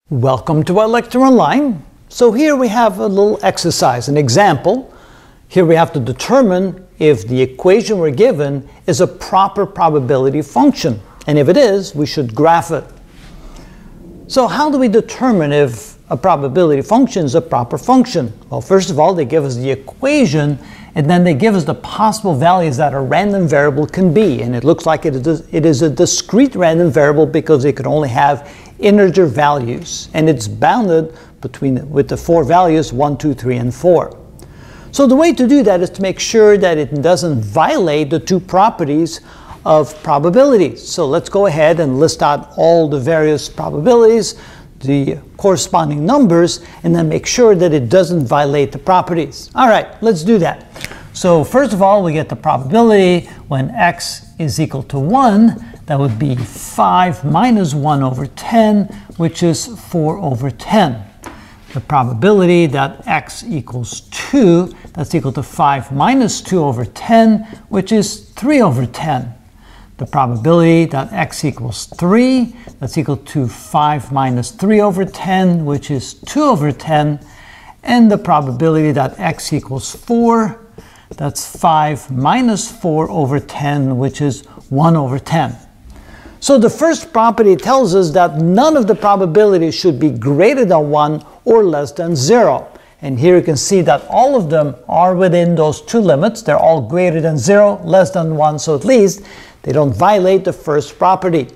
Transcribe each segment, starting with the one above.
Welcome to our lecture online. So here we have a little exercise, an example. Here we have to determine if the equation we're given is a proper probability function. And if it is, we should graph it. So how do we determine if a probability function is a proper function? Well, first of all, they give us the equation, and then they give us the possible values that a random variable can be. And it looks like it is a discrete random variable because it can only have integer values, and it's bounded with the four values 1, 2, 3, and 4. So the way to do that is to make sure that it doesn't violate the two properties of probabilities. So let's go ahead and list out all the various probabilities, the corresponding numbers, and then make sure that it doesn't violate the properties. All right, let's do that. So first of all, we get the probability when x is equal to 1. That would be 5 minus 1 over 10, which is 4 over 10. The probability that x equals 2, that's equal to 5 minus 2 over 10, which is 3 over 10. The probability that x equals 3, that's equal to 5 minus 3 over 10, which is 2 over 10. And the probability that x equals 4, that's 5 minus 4 over 10, which is 1 over 10. So the first property tells us that none of the probabilities should be greater than 1 or less than 0. And here you can see that all of them are within those two limits. They're all greater than 0, less than 1, so at least they don't violate the first property.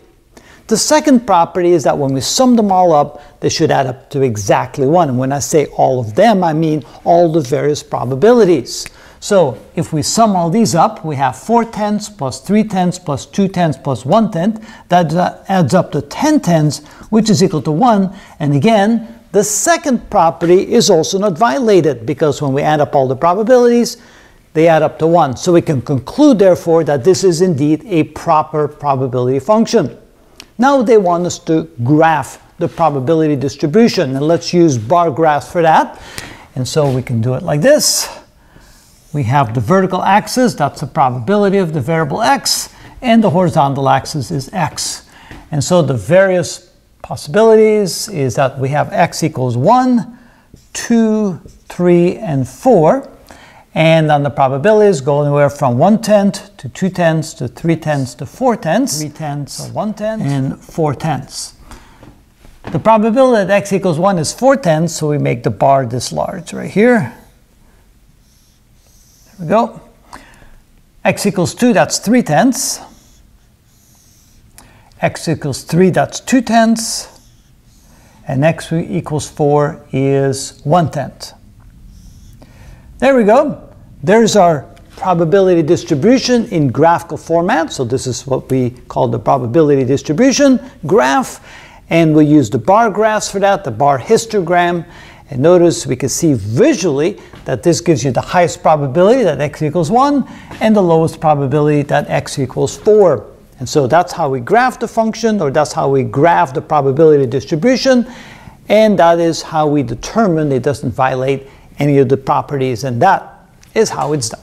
The second property is that when we sum them all up, they should add up to exactly 1. And when I say all of them, I mean all the various probabilities. So if we sum all these up, we have 4 tenths plus 3 tenths plus 2 tenths plus 1 tenth. That adds up to 10 tenths, which is equal to 1. And again, the second property is also not violated, because when we add up all the probabilities, they add up to 1. So we can conclude, therefore, that this is indeed a proper probability function. Now they want us to graph the probability distribution. And let's use bar graphs for that. And so we can do it like this. We have the vertical axis, that's the probability of the variable x, and the horizontal axis is x. And so the various possibilities is that we have x equals 1, 2, 3, and 4. And then the probabilities go anywhere from 1 tenth to 2 tenths to 3 tenths to 4 tenths, 3 tenths, so 1 tenth, and 4 tenths. The probability that x equals 1 is 4 tenths, so we make the bar this large right here. There we go. X equals 2, that's 3 tenths. X equals 3, that's 2 tenths. And x equals 4 is 1 tenth. There we go. There's our probability distribution in graphical format. So this is what we call the probability distribution graph. And we'll use the bar graphs for that, the bar histogram. And notice we can see visually that this gives you the highest probability that x equals 1 and the lowest probability that x equals 4. And so that's how we graph the function, or that's how we graph the probability distribution. And that is how we determine it doesn't violate any of the properties, and that is how it's done.